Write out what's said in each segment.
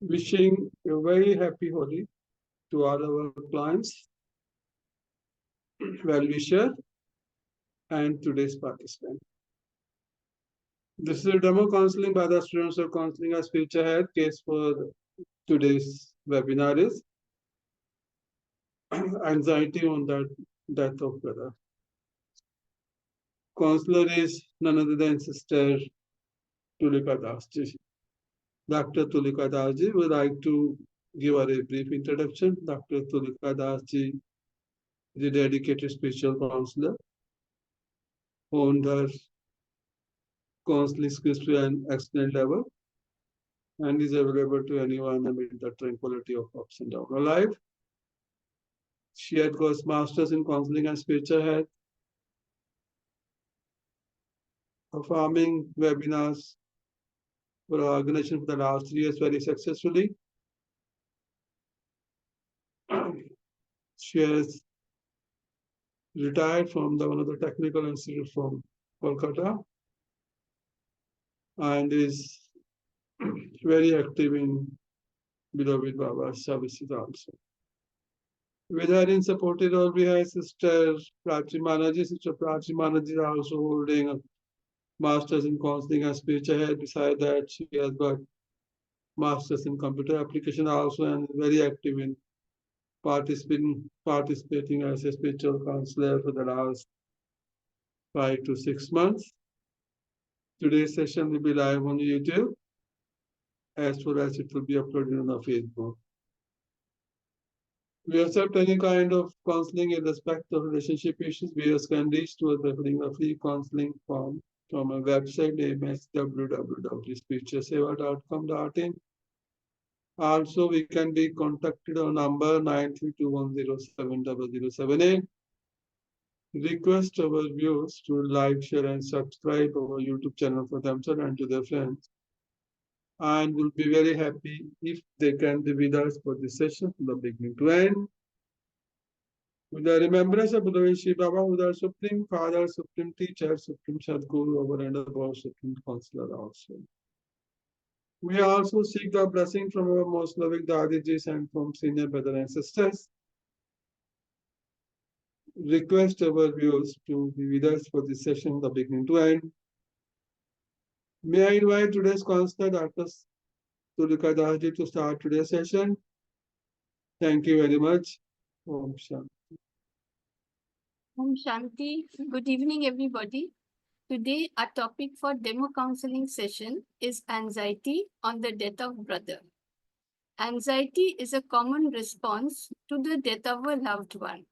Wishing a very happy Holi to all our clients, well-wisher, and today's participant. This is a demo counseling by the students of counseling as future head. Case for today's webinar is anxiety on the death of brother. Counselor is none other than Sister Tulika Dasji. Dr. Tulika Dasji would like to give her a brief introduction. Dr. Tulika Dasji is a dedicated spiritual counselor, honed her counseling skills to an excellent level, and is available to anyone amid the tranquility of ups and downs of life. She had got masters in counseling and spiritual health, performing webinars for our organization for the last 3 years very successfully. She has retired from one of the technical institute from Kolkata and is very active in Beloved Baba's services also. With her in supported role, we have Sister Prachi Manaji. Sister Prachi Manaji is also holding a master's in counseling and spiritual health. Besides that, she has got master's in computer application also and very active in participating as a spiritual counselor for the last 5 to 6 months. Today's session will be live on YouTube as well as it will be uploaded on the Facebook. We accept any kind of counseling in respect of relationship issues. Viewers can reach to us by filling a free counseling form from our website name as www.spiritualseva.com.in. Also, we can be contacted on number 9321070078. Request our viewers to like, share, and subscribe our YouTube channel for themselves and to their friends. And we'll be very happy if they can be with us for this session from the beginning to end. With the remembrance of Bhagavan Shiva Baba, who is our Supreme Father, Supreme Teacher, Supreme Sadguru, over and above Supreme Counselor also. We also seek the blessing from our most loving Dadijis and from senior brothers and sisters. Request our viewers to be with us for this session, the beginning to end. May I invite today's counselor, Dr. Tulika Dasji, to start today's session. Thank you very much. Om Shanti. Om Shanti. Good evening, everybody. Today, our topic for demo counseling session is anxiety on the death of brother. Anxiety is a common response to the death of a loved one.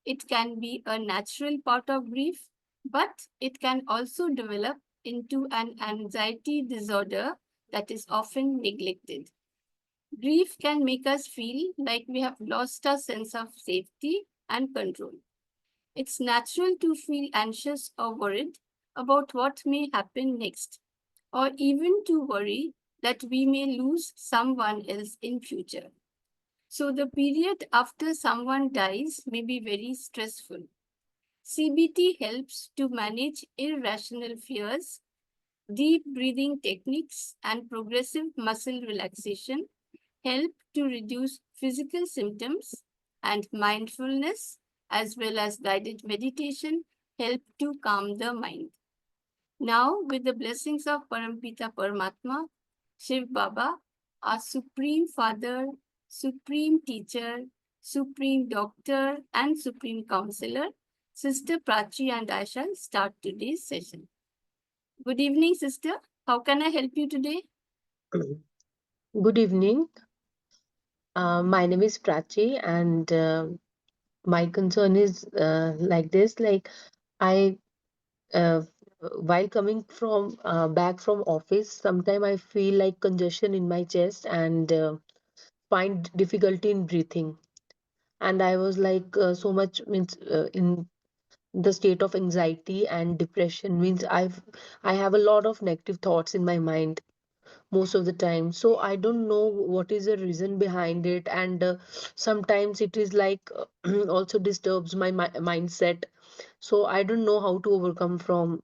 It can be a natural part of grief, but it can also develop into an anxiety disorder that is often neglected. Grief can make us feel like we have lost our sense of safety and control. It's natural to feel anxious or worried about what may happen next, or even to worry that we may lose someone else in future. So the period after someone dies may be very stressful. CBT helps to manage irrational fears. Deep breathing techniques and progressive muscle relaxation help to reduce physical symptoms, and mindfulness as well as guided meditation help to calm the mind. Now, with the blessings of Parampita Paramatma, Shiv Baba, our Supreme Father, Supreme Teacher, Supreme Doctor, and Supreme Counselor, Sister Prachi and I shall start today's session. Good evening, Sister. How can I help you today? Good evening. My name is Prachi, and my concern is like this: like I, uh, while coming from back from office, sometimes I feel like congestion in my chest and find difficulty in breathing. And I was like so much means in the state of anxiety and depression. Means I have a lot of negative thoughts in my mind most of the time, so I don't know what is the reason behind it. And sometimes it is like also disturbs my mindset, so I don't know how to overcome from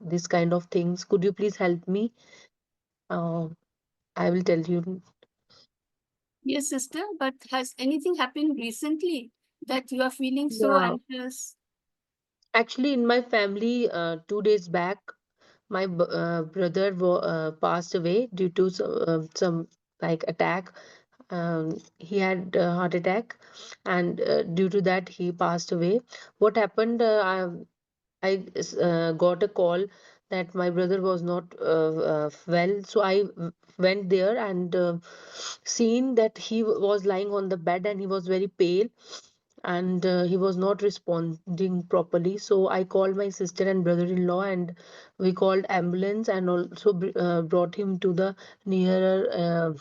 this kind of things. Could you please help me? uh, I will tell you. Yes, sister, but has anything happened recently that you are feeling so Yeah. anxious? Actually, in my family, 2 days back, my brother passed away due to some like attack. He had a heart attack, and due to that, he passed away. What happened? I got a call that my brother was not well, so I went there and seen that he was lying on the bed and he was very pale and he was not responding properly. So I called my sister and brother-in-law and we called ambulance and also brought him to the nearer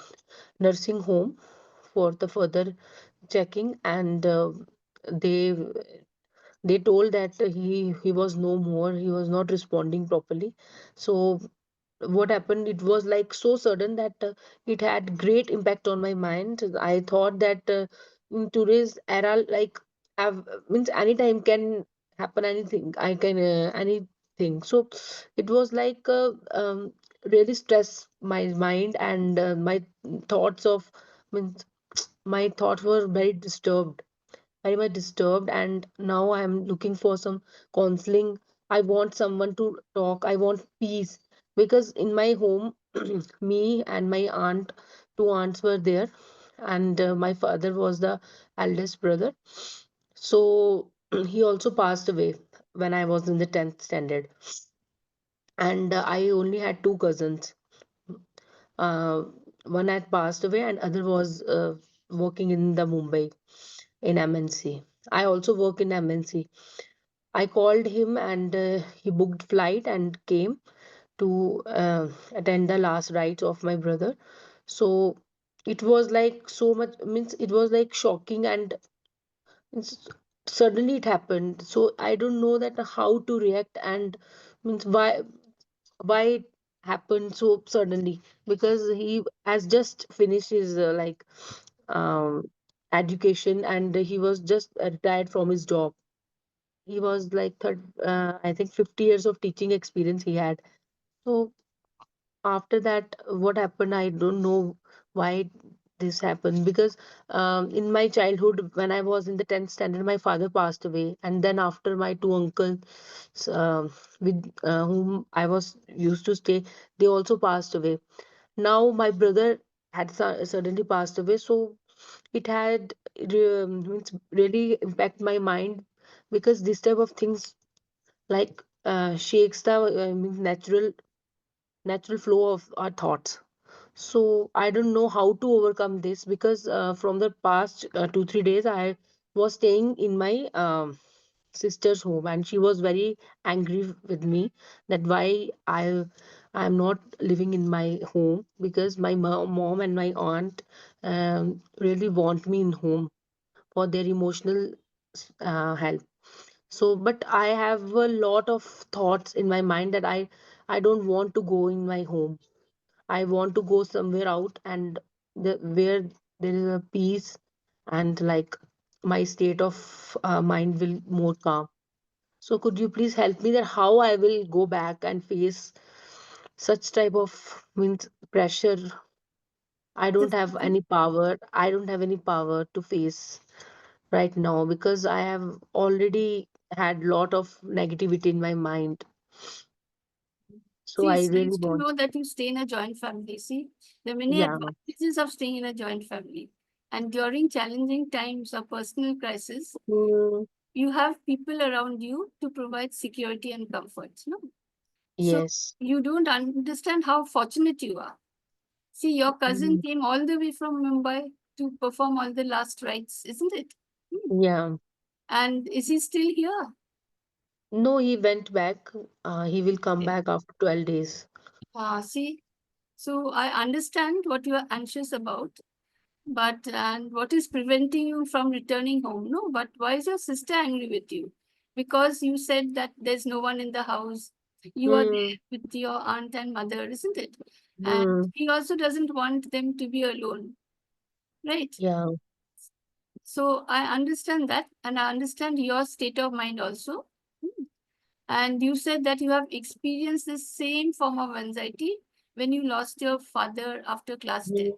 nursing home for the further checking and they they told that he was no more, he was not responding properly. So what happened, it was like so sudden that it had great impact on my mind. I thought that in today's era, like have means anytime can happen, anything I can anything. So it was like really stress my mind and my thoughts of means my thoughts were very much disturbed, and now I'm looking for some counseling. I want someone to talk, I want peace, because in my home me and my aunt, two aunts were there, and my father was the eldest brother. So he also passed away when I was in the 10th standard, and I only had two cousins. uh, One had passed away and other was working in the Mumbai in MNC. I also work in MNC. I called him and he booked flight and came to attend the last rites of my brother. So it was like so much, means it was like shocking, and it's, suddenly it happened. So I don't know that how to react, and means why it happened so suddenly, because he has just finished his um education and he was just retired from his job. He was like I think 50 years of teaching experience he had. So after that, what happened, I don't know why this happened, because in my childhood when I was in the 10th standard, my father passed away, and then after my two uncles with whom I was used to stay, they also passed away. Now my brother had suddenly passed away, so it had means really impact my mind, because this type of things like shakes the means natural flow of our thoughts. So I don't know how to overcome this, because from the past 2 3 days I was staying in my sister's home, and she was very angry with me that why I'm not living in my home, because my mom and my aunt really want me in home for their emotional help. So but I have a lot of thoughts in my mind that I don't want to go in my home. I want to go somewhere out, and where there is a peace, and like my state of mind will more calm. So could you please help me that how I will go back and face such type of means pressure? I don't have any power. I don't have any power to face right now, because I have already had lot of negativity in my mind. So See, I it's really nice to want. know that you stay in a joint family. See, there are many Yeah. advantages of staying in a joint family. And during challenging times or personal crisis, Mm, you have people around you to provide security and comfort. No? So yes. you don't understand how fortunate you are. See, your cousin Mm, came all the way from Mumbai to perform all the last rites, isn't it? Hmm. yeah. And is he still here? No, he went back. He will come Okay. back after 12 days. See, so I understand what you are anxious about, but and what is preventing you from returning home? No, but why is your sister angry with you? Because you said that there's no one in the house. You are Mm, there with your aunt and mother, isn't it? And mm, he also doesn't want them to be alone, right? yeah. So I understand that, and I understand your state of mind also. Hmm. And you said that you have experienced the same form of anxiety when you lost your father after class Mm, 10.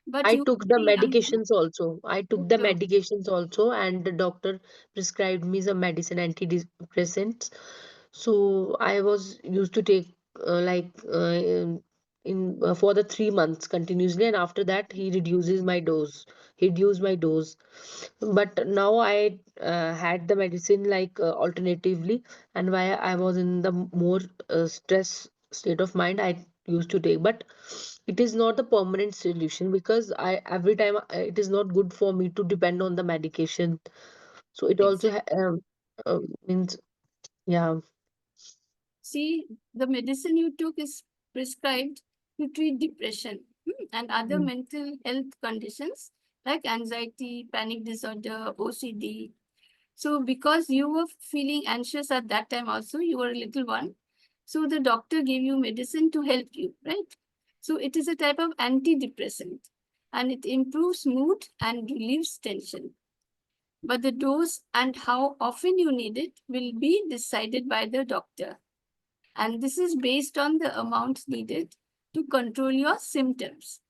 But I you took were the very young then. medications also. I took the Okay. medications also, and the doctor prescribed me some medicine, antidepressants. So I was used to take in for the 3 months continuously, and after that he reduces my dose. He reduced my dose. But now I had the medicine alternatively, and while I was in the more stress state of mind, I used to take. But it is not a permanent solution, because I every time it is not good for me to depend on the medication. So it also Exactly. means, yeah. See, the medicine you took is prescribed to treat depression and other Mm. mental health conditions like anxiety, panic disorder, OCD. So, because you were feeling anxious at that time, also, you were a little one. So, the doctor gave you medicine to help you, right? So, it is a type of antidepressant and it improves mood and relieves tension. But the dose and how often you need it will be decided by the doctor. And this is based on the amount needed to control your symptoms.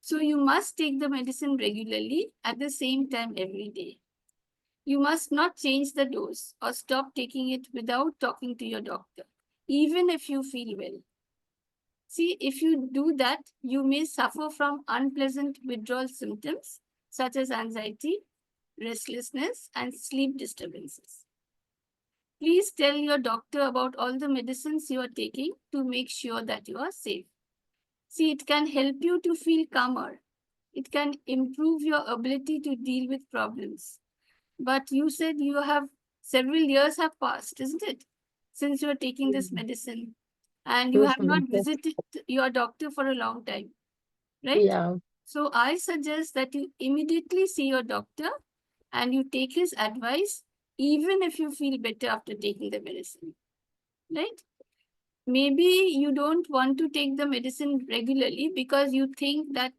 So you must take the medicine regularly at the same time every day. You must not change the dose or stop taking it without talking to your doctor, even if you feel well. See, if you do that, you may suffer from unpleasant withdrawal symptoms such as anxiety, restlessness, and sleep disturbances. Please tell your doctor about all the medicines you are taking to make sure that you are safe. See, it can help you to feel calmer. It can improve your ability to deal with problems. But you said you have several years have passed, isn't it? Since you are taking this medicine and you have not Yes. visited your doctor for a long time, right? Yeah. So I suggest that you immediately see your doctor and you take his advice, even if you feel better after taking the medicine, right? Maybe you don't want to take the medicine regularly because you think that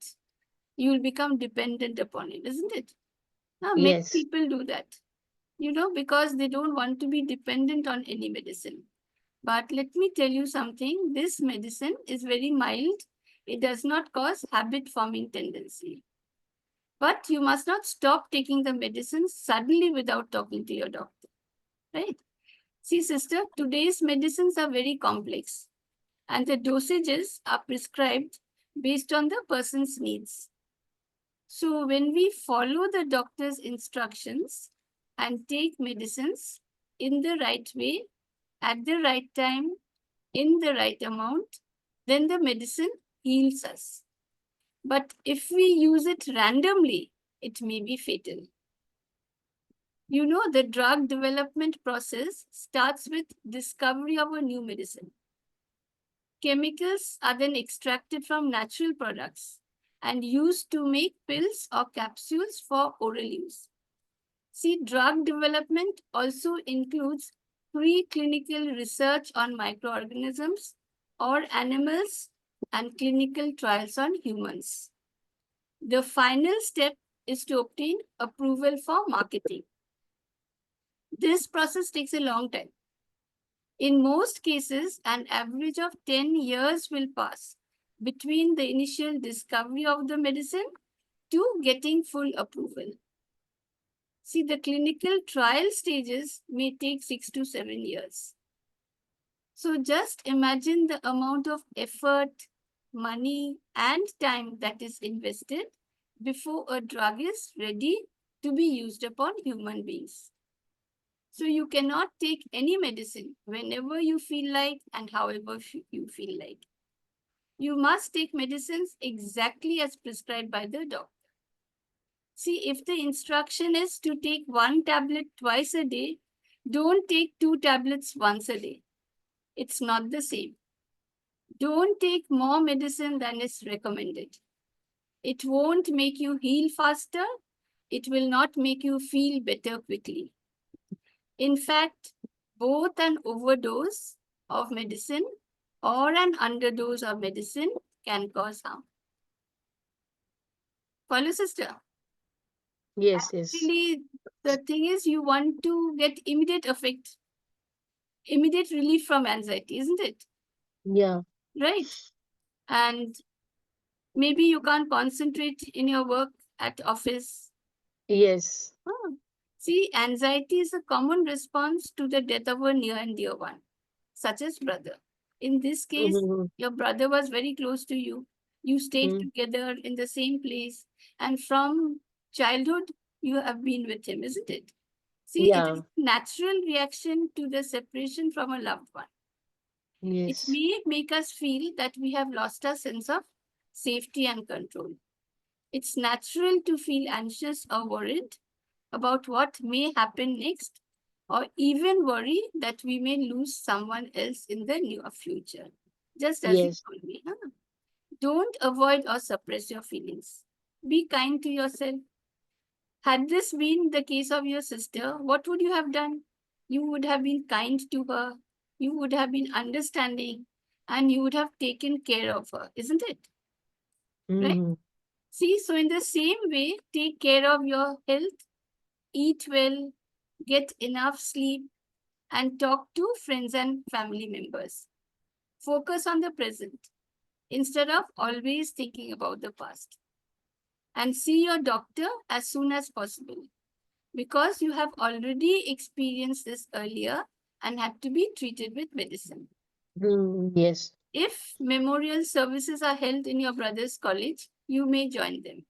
you will become dependent upon it, isn't it? Now, many Yes. people do that, because they don't want to be dependent on any medicine. But let me tell you something, this medicine is very mild. It does not cause habit forming tendency. But you must not stop taking the medicine suddenly without talking to your doctor, right? See, sister, today's medicines are very complex and the dosages are prescribed based on the person's needs. So, when we follow the doctor's instructions and take medicines in the right way, at the right time, in the right amount, then the medicine heals us. But if we use it randomly, it may be fatal. The drug development process starts with discovery of a new medicine. Chemicals are then extracted from natural products and used to make pills or capsules for oral use. See, drug development also includes preclinical research on microorganisms or animals and clinical trials on humans. The final step is to obtain approval for marketing. This process takes a long time. In most cases, an average of 10 years will pass between the initial discovery of the medicine to getting full approval. See, the clinical trial stages may take 6 to 7 years. So just imagine the amount of effort, money, and time that is invested before a drug is ready to be used upon human beings. So you cannot take any medicine whenever you feel like and however you feel like. You must take medicines exactly as prescribed by the doctor. See, if the instruction is to take one tablet twice a day, don't take 2 tablets once a day. It's not the same. Don't take more medicine than is recommended. It won't make you heal faster. It will not make you feel better quickly. In fact, both an overdose of medicine or an underdose of medicine can cause harm. Follow, sister? Yes. Yes. Actually, the thing is, you want to get immediate effect, immediate relief from anxiety, isn't it? Yeah. Right? And Maybe you can't concentrate in your work at office. Yes. Oh. See, anxiety is a common response to the death of a near and dear one, such as brother. In this case, Mm-hmm. your brother was very close to you. You stayed together in the same place, and from childhood, you have been with him, isn't it? See, it is Yeah. a natural reaction to the separation from a loved one. It Yes. may make us feel that we have lost our sense of safety and control. It's natural to feel anxious or worried about what may happen next, or even worry that we may lose someone else in the near future. Just as you Yes. told me. Huh? Don't avoid or suppress your feelings. Be kind to yourself. Had this been the case of your sister, what would you have done? You would have been kind to her, you would have been understanding, and you would have taken care of her, isn't it? Right? Mm-hmm. See, so in the same way, take care of your health, eat well, get enough sleep, and talk to friends and family members. Focus on the present instead of always thinking about the past. And see your doctor as soon as possible because you have already experienced this earlier and had to be treated with medicine. Yes. If memorial services are held in your brother's college, you may join them.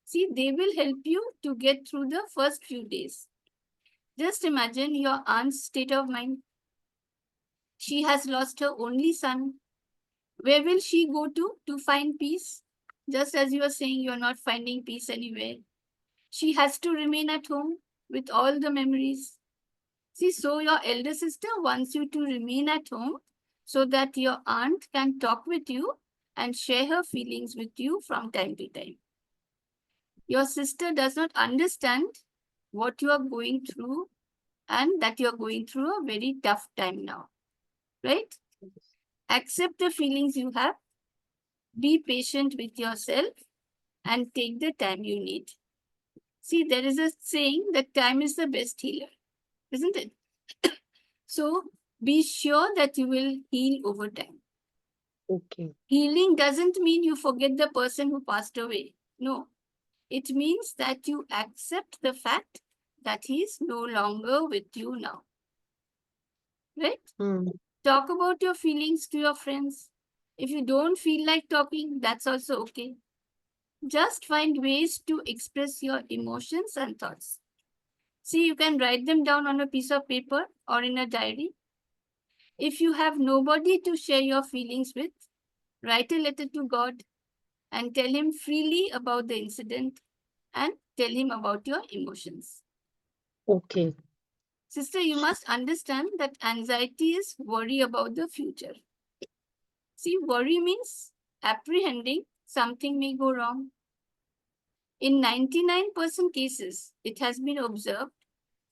See, they will help you to get through the first few days. Just imagine your aunt's state of mind. She has lost her only son. Where will she go to find peace? Just as you are saying, you are not finding peace anywhere. She has to remain at home with all the memories. See, so your elder sister wants you to remain at home so that your aunt can talk with you and share her feelings with you from time to time. Your sister does not understand what you are going through and that you are going through a very tough time now, right? Accept the feelings you have, be patient with yourself, and take the time you need. See, there is a saying that time is the best healer, isn't it? So be sure that you will heal over time. Okay. Healing doesn't mean you forget the person who passed away. No, it means that you accept the fact that he is no longer with you now. Right? Mm. Talk about your feelings to your friends. If you don't feel like talking, that's also okay. Just find ways to express your emotions and thoughts. See, you can write them down on a piece of paper or in a diary. If you have nobody to share your feelings with, write a letter to God and tell Him freely about the incident and tell Him about your emotions. Okay. Sister, you must understand that anxiety is worry about the future. See, worry means apprehending something may go wrong. In 99% cases, it has been observed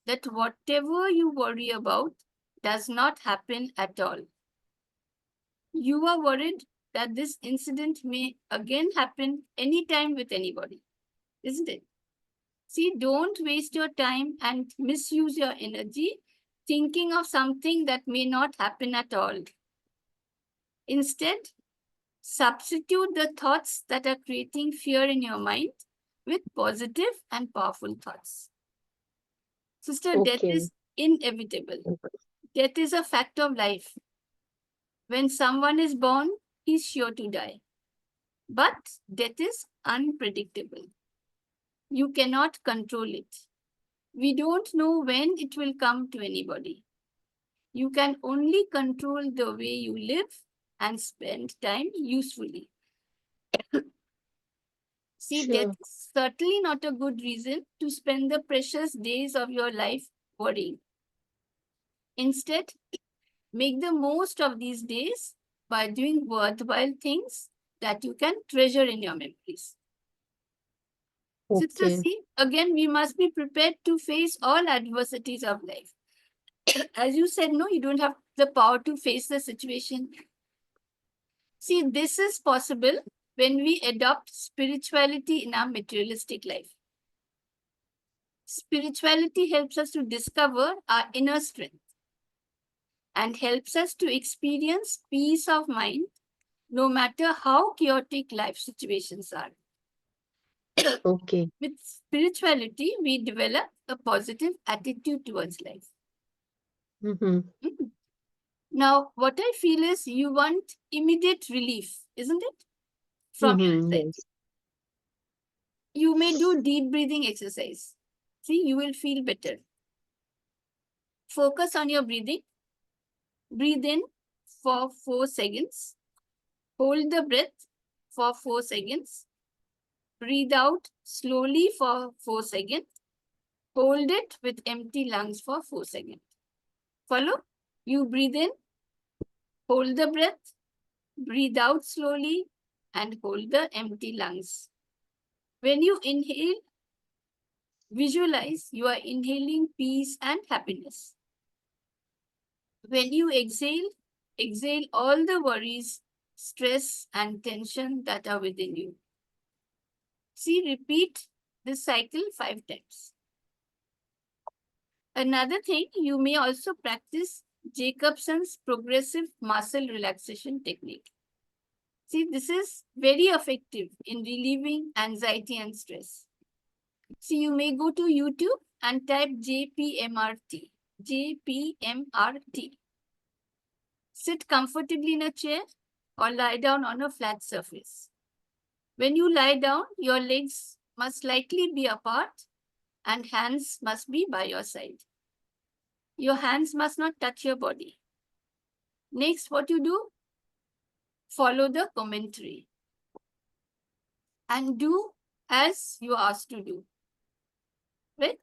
that whatever you worry about does not happen at all. You are worried that this incident may again happen anytime with anybody, isn't it? See, don't waste your time and misuse your energy thinking of something that may not happen at all. Instead, substitute the thoughts that are creating fear in your mind with positive and powerful thoughts. Sister, death Okay. is inevitable. Death is a fact of life. When someone is born, he's sure to die. But death is unpredictable. You cannot control it. We don't know when it will come to anybody. You can only control the way you live and spend time usefully. See, death Sure. is certainly not a good reason to spend the precious days of your life worrying. Instead, make the most of these days by doing worthwhile things that you can treasure in your memories. Sister, Okay. see, again, we must be prepared to face all adversities of life. As you said, no, you don't have the power to face the situation. See, this is possible when we adopt spirituality in our materialistic life. Spirituality helps us to discover our inner strength and helps us to experience peace of mind no matter how chaotic life situations are. Okay. With spirituality, we develop a positive attitude towards life. Mm-hmm. Mm. Now, what I feel is you want immediate relief, isn't it? From your Mm-hmm. anxiety. Yes. You may do deep breathing exercise. See, you will feel better. Focus on your breathing. Breathe in for 4 seconds. Hold the breath for 4 seconds. Breathe out slowly for 4 seconds. Hold it with empty lungs for 4 seconds. Follow? You breathe in, hold the breath, breathe out slowly, and hold the empty lungs. When you inhale, visualize you are inhaling peace and happiness. When you exhale, exhale all the worries, stress, and tension that are within you. See, repeat this cycle 5 times. Another thing, you may also practice Jacobson's progressive muscle relaxation technique. See, this is very effective in relieving anxiety and stress. See, you may go to YouTube and type JPMRT. JPMRT. Sit comfortably in a chair or lie down on a flat surface. When you lie down, your legs must slightly be apart and hands must be by your side. Your hands must not touch your body. Next, what you do? Follow the commentary and do as you are asked to do. Right?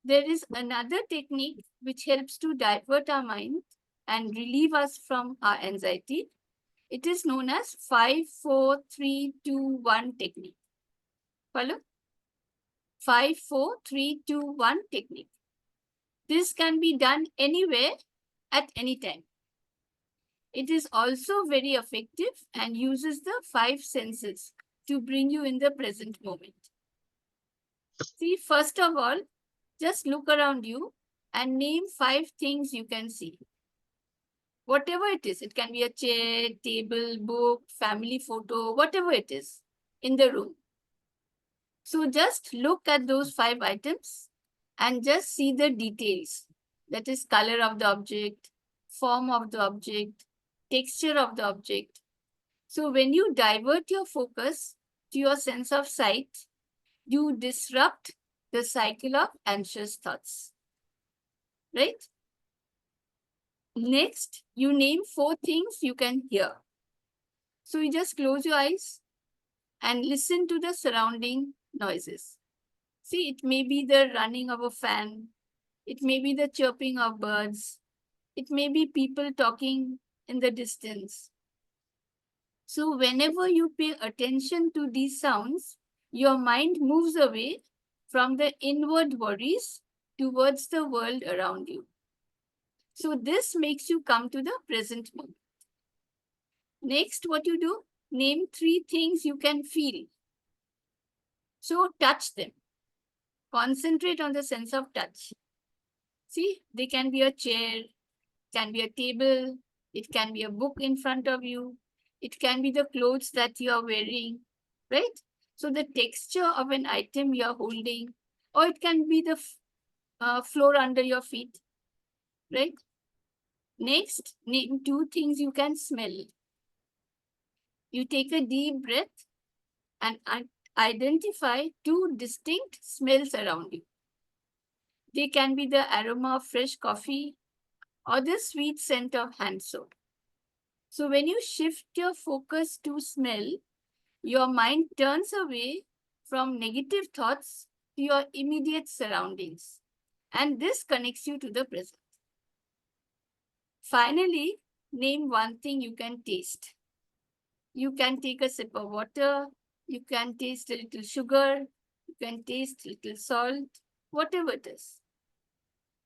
There is another technique which helps to divert our mind and relieve us from our anxiety. It is known as 5-4-3-2-1 technique. Follow? 5-4-3-2-1 technique. This can be done anywhere at any time. It is also very effective and uses the 5 senses to bring you in the present moment. See, first of all, just look around you and name 5 things you can see. Whatever it is, it can be a chair, table, book, family photo, whatever it is in the room. So just look at those 5 items and just see the details. That is color of the object, form of the object, texture of the object. So when you divert your focus to your sense of sight, you disrupt the cycle of anxious thoughts. Right? Next, you name 4 things you can hear. So you just close your eyes and listen to the surrounding noises. See, it may be the running of a fan, it may be the chirping of birds, it may be people talking in the distance. So whenever you pay attention to these sounds, your mind moves away from the inward worries towards the world around you. So this makes you come to the present moment. Next, what you do, name 3 things you can feel. So touch them. Concentrate on the sense of touch. See, they can be a chair, can be a table, it can be a book in front of you, it can be the clothes that you are wearing, right? So the texture of an item you are holding, or it can be the floor under your feet, right? Next, name 2 things you can smell. You take a deep breath and identify 2 distinct smells around you. They can be the aroma of fresh coffee or the sweet scent of hand soap. So when you shift your focus to smell, your mind turns away from negative thoughts to your immediate surroundings. And this connects you to the present. Finally, name 1 thing you can taste. You can take a sip of water, you can taste a little sugar, you can taste a little salt, whatever it is.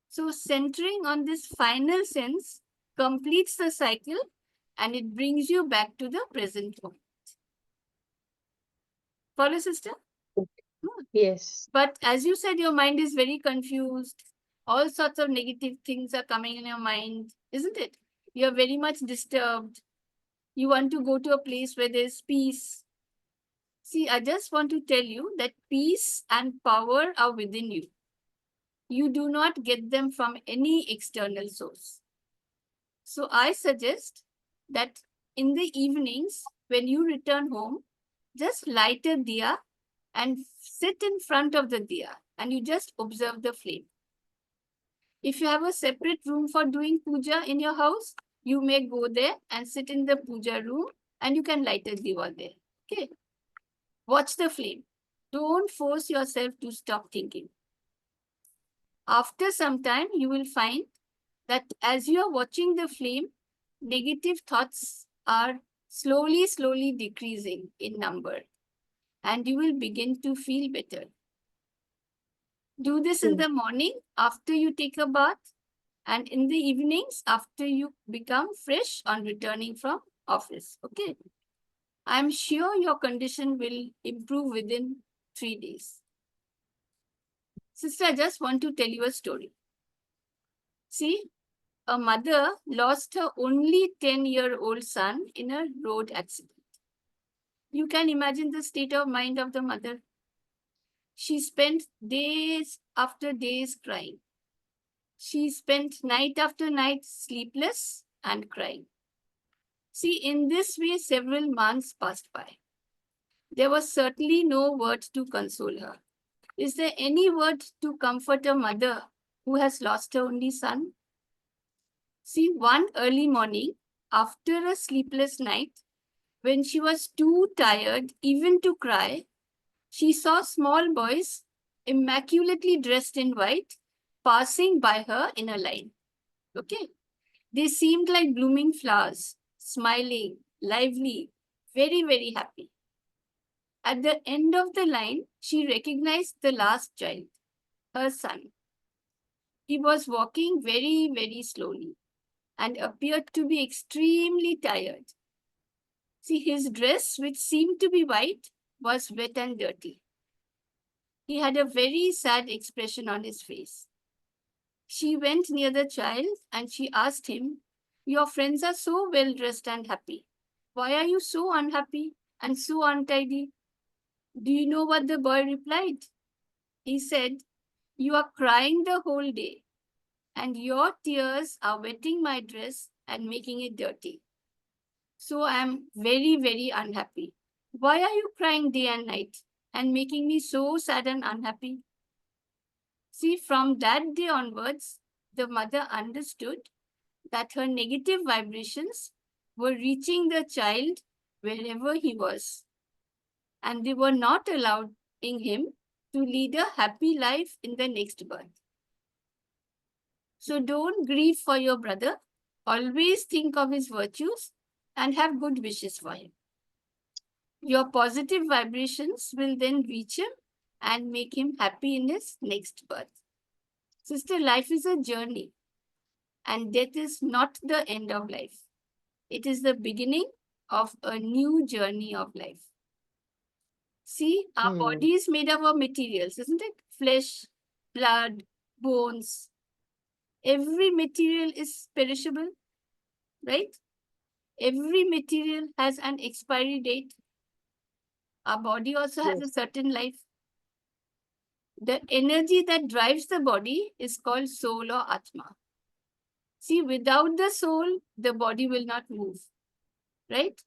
So centering on this final sense completes the cycle and it brings you back to the present moment. Follow, sister? Yes. But as you said, your mind is very confused. All sorts of negative things are coming in your mind, isn't it? You're very much disturbed. You want to go to a place where there's peace. See, I just want to tell you that peace and power are within you. You do not get them from any external source. So I suggest that in the evenings, when you return home, just light a diya and sit in front of the diya and you just observe the flame. If you have a separate room for doing puja in your house, you may go there and sit in the puja room and you can light a diya there. Okay. Watch the flame. Don't force yourself to stop thinking. After some time, you will find that as you are watching the flame, negative thoughts are slowly decreasing in number and you will begin to feel better. Do this in the morning after you take a bath and in the evenings after you become fresh on returning from office. Okay. I'm sure your condition will improve within 3 days. Sister, I just want to tell you a story. See, a mother lost her only 10-year-old son in a road accident. You can imagine the state of mind of the mother. She spent days after days crying. She spent night after night sleepless and crying. See, in this way, several months passed by. There was certainly no word to console her. Is there any word to comfort a mother who has lost her only son? See, one early morning, after a sleepless night, when she was too tired even to cry, she saw small boys, immaculately dressed in white, passing by her in a line. Okay. They seemed like blooming flowers, smiling, lively, very happy. At the end of the line, she recognized the last child, her son. He was walking very slowly and appeared to be extremely tired. See, his dress, which seemed to be white, was wet and dirty. He had a very sad expression on his face. She went near the child and she asked him, "Your friends are so well dressed and happy. Why are you so unhappy and so untidy?" Do you know what the boy replied? He said, "You are crying the whole day, and your tears are wetting my dress and making it dirty. So I am very unhappy. Why are you crying day and night and making me so sad and unhappy?" See, from that day onwards, the mother understood that her negative vibrations were reaching the child wherever he was, and they were not allowing him to lead a happy life in the next birth. So don't grieve for your brother. Always think of his virtues and have good wishes for him. Your positive vibrations will then reach him and make him happy in his next birth. Sister, life is a journey and death is not the end of life. It is the beginning of a new journey of life. See, our body is made up of materials, isn't it? Flesh, blood, bones. Every material is perishable, right? Every material has an expiry date. Our body also has a certain life. The energy that drives the body is called soul or Atma. See, without the soul, the body will not move, right?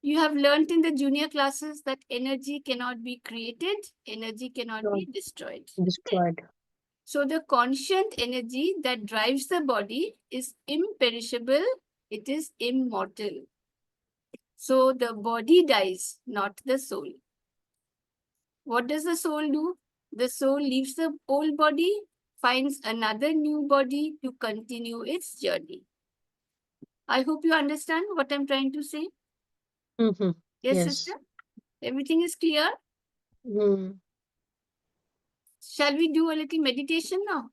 You have learnt in the junior classes that energy cannot be created, energy cannot be destroyed. Destroyed. So the conscient energy that drives the body is imperishable, it is immortal. So the body dies, not the soul. What does the soul do? The soul leaves the old body, finds another new body to continue its journey. I hope you understand what I'm trying to say. Mm-hmm. Yes, Yes. sister? Everything is clear? Mm. Shall we do a little meditation now?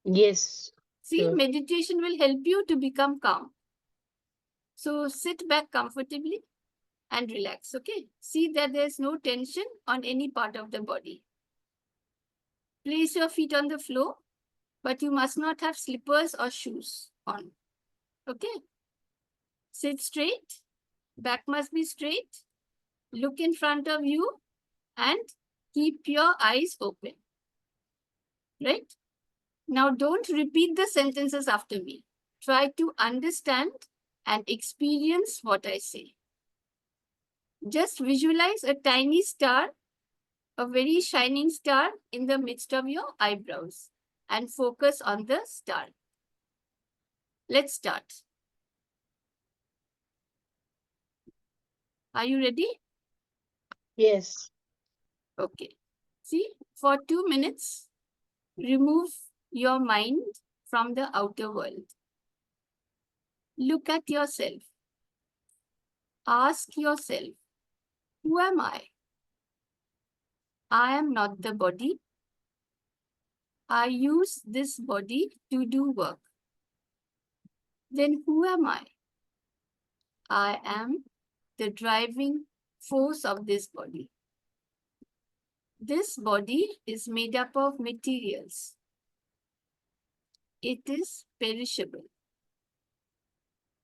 Yes. See, Sure. meditation will help you to become calm. So sit back comfortably and relax, okay? See that there's no tension on any part of the body. Place your feet on the floor, but you must not have slippers or shoes on, okay? Sit straight Back must be straight. Look in front of you and keep your eyes open. Right? Now, don't repeat the sentences after me. Try to understand and experience what I say. Just visualize a tiny star, a very shining star in the midst of your eyebrows, and focus on the star. Let's start. Are you ready? Yes. Okay. See, for 2 minutes, remove your mind from the outer world. Look at yourself. Ask yourself, who am I? I am not the body. I use this body to do work. Then who am I? I am the driving force of this body. This body is made up of materials. It is perishable.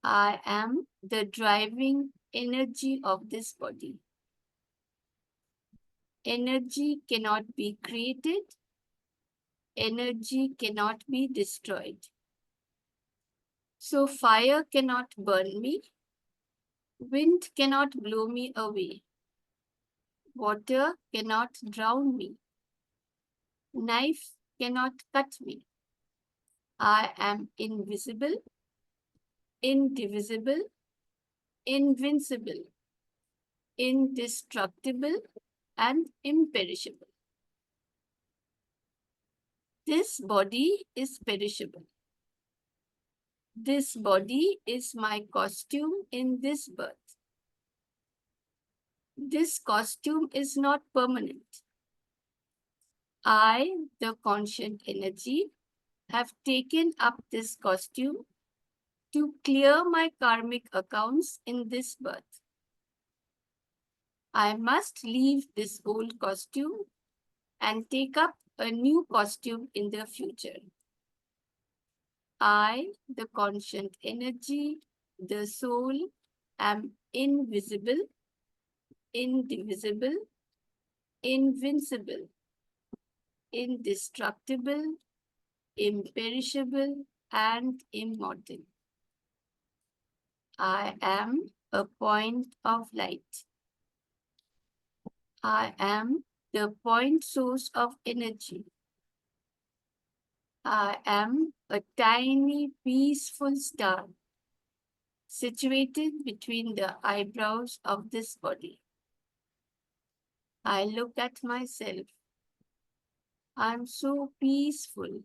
I am the driving energy of this body. Energy cannot be created. Energy cannot be destroyed. So fire cannot burn me. Wind cannot blow me away. Water cannot drown me. Knife cannot cut me. I am invisible, indivisible, invincible, indestructible, and imperishable. This body is perishable. This body is my costume in this birth. This costume is not permanent. I, the conscient energy, have taken up this costume to clear my karmic accounts in this birth. I must leave this old costume and take up a new costume in the future. I, the conscient energy, the soul, am invisible, indivisible, invincible, indestructible, imperishable, and immortal. I am a point of light. I am the point source of energy. I am a tiny, peaceful star situated between the eyebrows of this body. I look at myself. I'm so peaceful,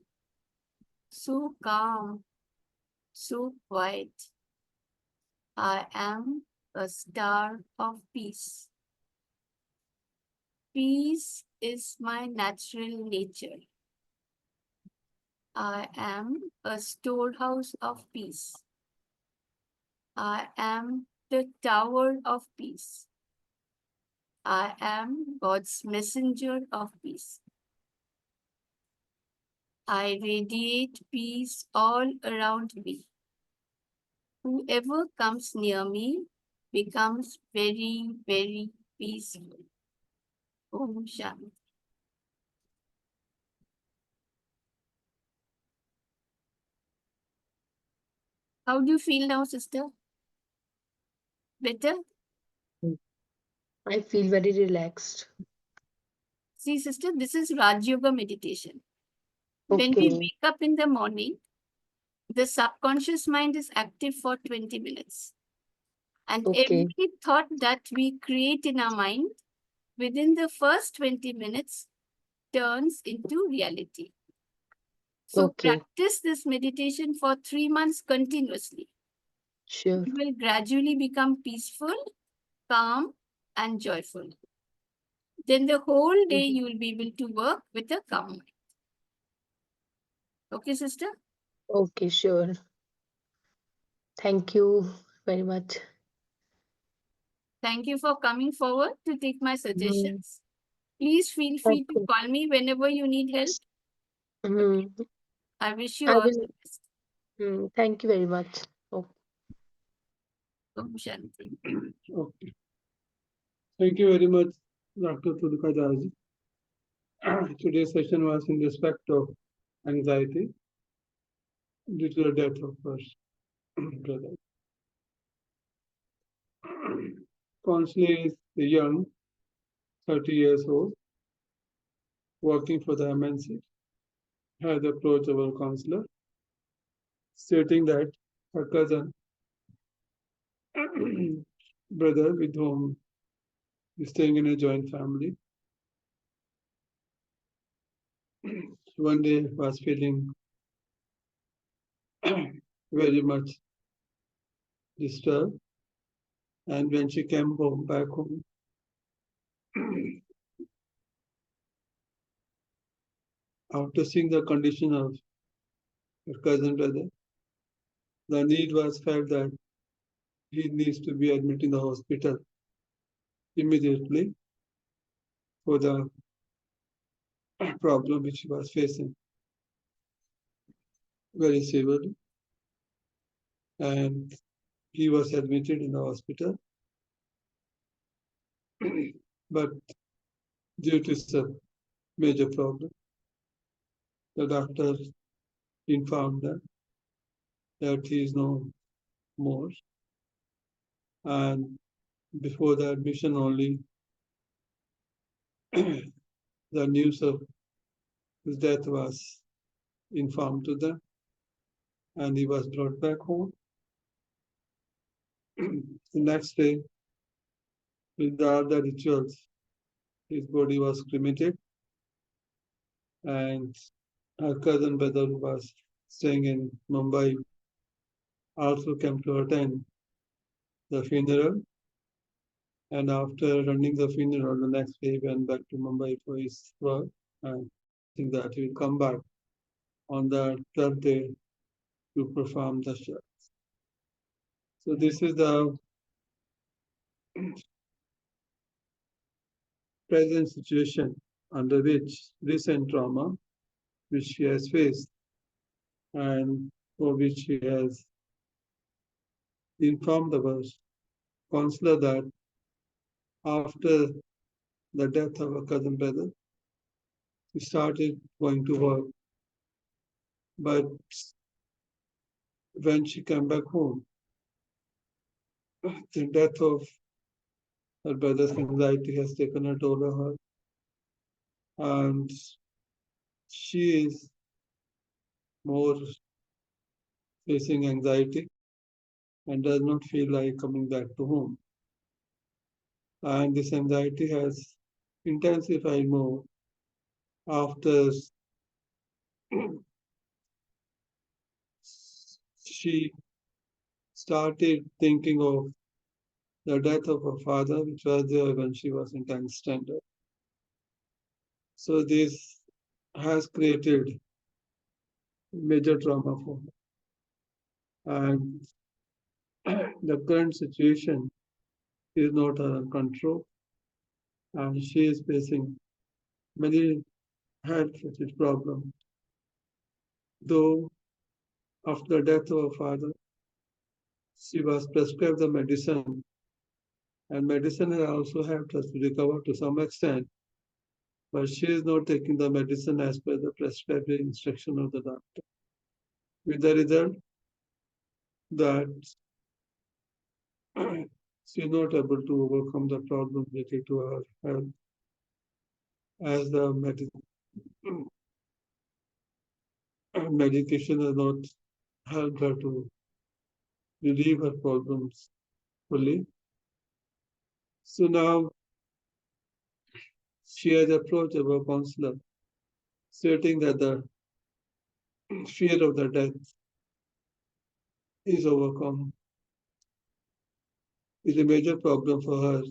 so calm, so quiet. I am a star of peace. Peace is my natural nature. I am a storehouse of peace. I am the tower of peace. I am God's messenger of peace. I radiate peace all around me. Whoever comes near me becomes very, very peaceful. Om Shanti. How do you feel now, sister? Better? I feel very relaxed. See, sister, this is Raj Yoga meditation. When we Okay. wake up in the morning, the subconscious mind is active for 20 minutes. And Okay. every thought that we create in our mind within the first 20 minutes turns into reality. So Okay. practice this meditation for 3 months continuously. Sure. You will gradually become peaceful, calm, and joyful. Then the whole day you will be able to work with a calm mind. Okay, sister? Okay, sure. Thank you very much. Thank you for coming forward to take my Mm, suggestions. Please feel free to okay. call me whenever you need help. Mm, I wish you I all will. the best. Thank you very much. Okay. Om Shanti. Okay. Thank you very much, Dr. Tulika Jaji. Today's session was in respect of anxiety due to the death of her brother. Counselor is young, 30 years old, working for the MNC, has approached our counselor, stating that her cousin, brother with whom is staying in a joint family, one day was feeling very much disturbed. And when she came back home, after seeing the condition of her cousin brother, the need was felt that he needs to be admitted in the hospital immediately for the problem which he was facing very severely. And he was admitted in the hospital. But due to some major problem, the doctor informed them that he is no more. And before the admission only, the news of his death was informed to them, and he was brought back home. The next day, with the other rituals, his body was cremated, and her cousin brother who was staying in Mumbai also came to attend the funeral. And after running the funeral, the next day he went back to Mumbai for his work, and think that he will come back on the third day to perform the shot. So this is the present situation under which recent trauma which she has faced and for which she has informed our counselor that after the death of her cousin brother, she started going to work. But when she came back home, the death of her brother's anxiety has taken a toll on her. And she is more facing anxiety and does not feel like coming back to home. And this anxiety has intensified more after she started thinking of the death of her father, which was there when she was in 10th standard. So this has created major trauma for her. And the current situation is not under control, and she is facing many health-related problems. Though after the death of her father, she was prescribed the medicine, and medicine has also helped us to recover to some extent, but she is not taking the medicine as per the prescribed instruction of the doctor. With the result that she is not able to overcome the problem related to her health as the medication has not helped her to relieve her problems fully. So now she has approached our counselor, stating that the fear of the death is overcome, is a major problem for her,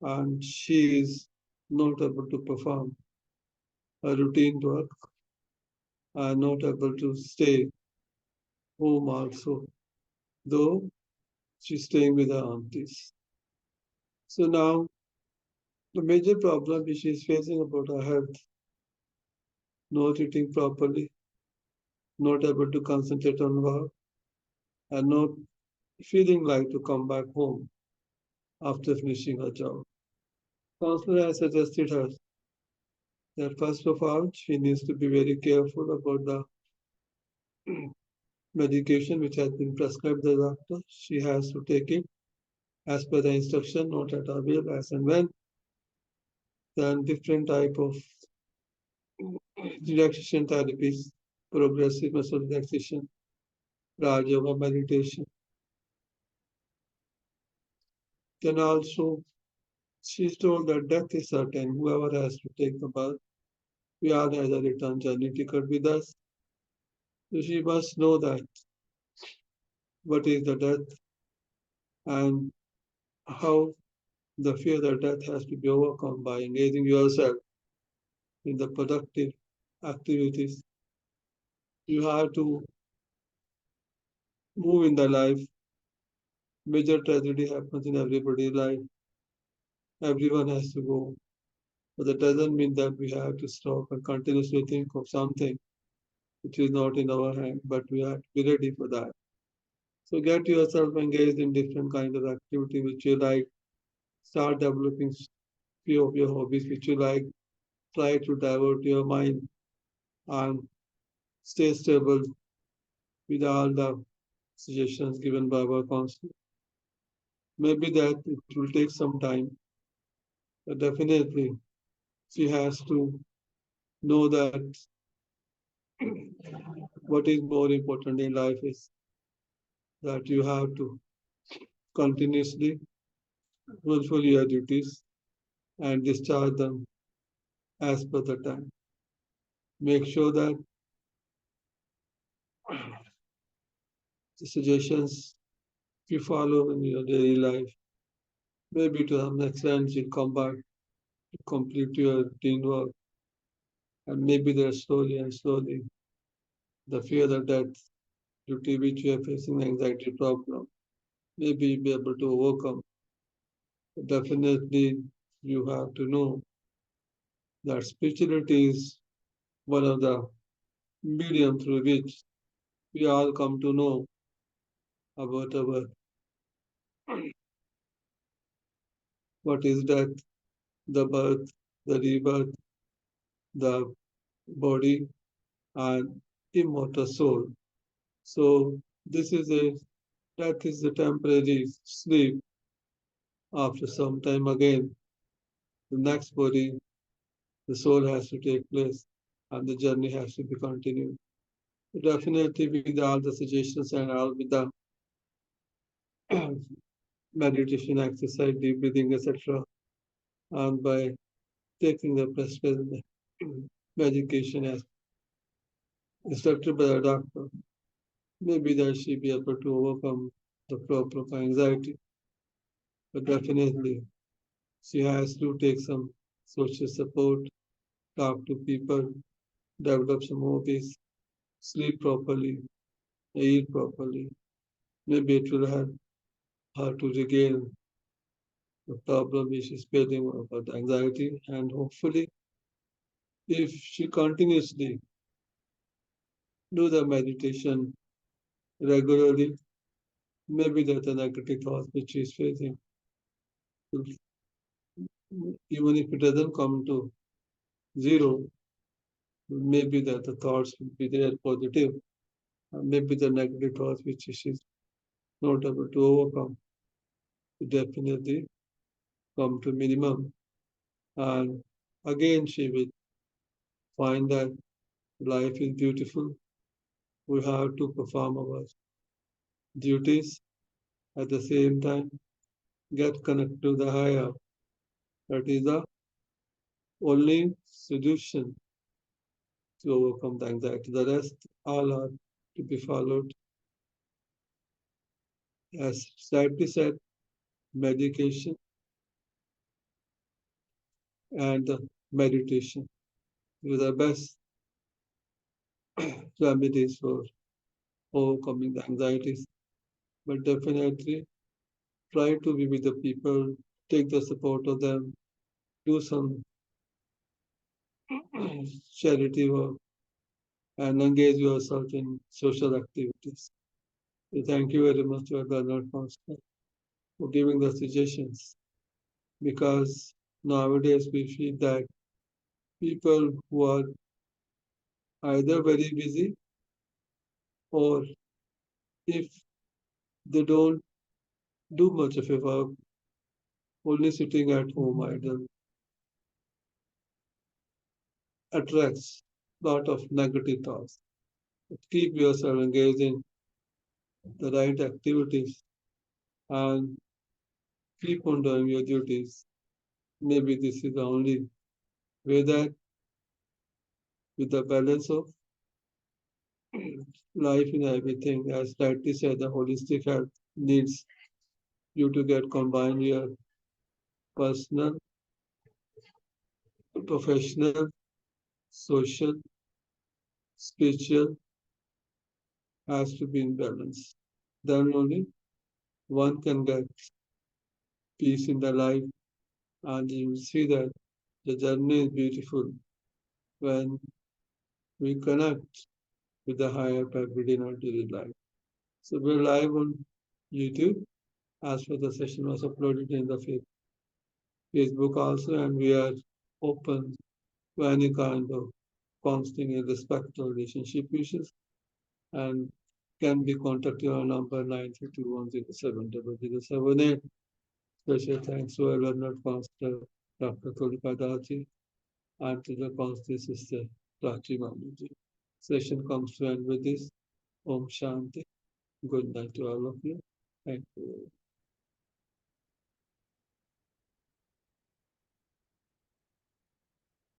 and she is not able to perform her routine work, and not able to stay home also, though she's staying with her aunties. So now the major problem which she is facing about her health, not eating properly, not able to concentrate on work, and not feeling like to come back home after finishing her job. Counselor has suggested her that first of all, she needs to be very careful about the medication which has been prescribed by the doctor. She has to take it as per the instruction, not at her will, as and when. Then different type of relaxation therapies, progressive muscle relaxation, Raj Yoga meditation. Then also, she's told that death is certain. Whoever has to take the birth, we all has a return journey ticket with us. So she must know that what is the death and how the fear of death has to be overcome by engaging yourself in the productive activities. You have to move in the life. Major tragedy happens in everybody's life. Everyone has to go. But that doesn't mean that we have to stop and continuously think of something which is not in our hand, but we have to be ready for that. So get yourself engaged in different kinds of activity which you like. Start developing few of your hobbies which you like. Try to divert your mind and stay stable with all the suggestions given by our counselor. Maybe that it will take some time, but definitely she has to know that what is more important in life is that you have to continuously fulfill your duties and discharge them as per the time. Make sure that the suggestions you follow in your daily life, maybe to some extent you'll come back to complete your routine work, and maybe there slowly and slowly the fear of death due to which you are facing anxiety problem, maybe you'll be able to overcome. Definitely, you have to know that spirituality is one of the medium through which we all come to know about our what is death, the birth, the rebirth, the body, and immortal soul. So this is a death is a temporary sleep. After some time again, the next body, the soul has to take place, and the journey has to be continued. Definitely, with all the suggestions and all with the meditation exercise, deep breathing, etc., and by taking the prescribed medication as instructed by the doctor, maybe that she be able to overcome the problem of anxiety. But definitely, she has to take some social support, talk to people, develop some hobbies, sleep properly, eat properly. Maybe it will help her to regain the problem which is feeling about anxiety. And hopefully, if she continuously do the meditation regularly, maybe that the negative thoughts which she is facing, even if it doesn't come to zero, maybe that the thoughts will be there positive, and maybe the negative thoughts which she is not able to overcome will definitely come to minimum. And again, she will find that life is beautiful. We have to perform our duties at the same time, get connected to the higher. That is the only solution to overcome the anxiety. The rest all are to be followed. As slightly said, medication and meditation are the best remedies for overcoming the anxieties. But definitely try to be with the people, take the support of them, do some charity work, and engage yourself in social activities. So thank you very much to our Bernard Counselor for giving the suggestions because nowadays we feel that people who are either very busy or if they don't do much of a work, only sitting at home idle attracts lot of negative thoughts. But keep yourself engaged in the right activities and keep on doing your duties. Maybe this is the only way that with the balance of life in everything, as rightly said, the holistic health needs you to get combine your personal, professional, social, spiritual has to be in balance. Then only one can get peace in the life, and you will see that the journey is beautiful when we connect with the higher power within our daily life. So we're live on YouTube as for the session was uploaded in the Facebook also, and we are open to any kind of counseling in respect to relationship issues and can be contacted on number 932107078. Special thanks to our learned counselor, Dr. Tulika Daji, and to the counselor sister, Prachi Mamuji. Session comes to end with this. Om Shanti. Good night to all of you. Thank you.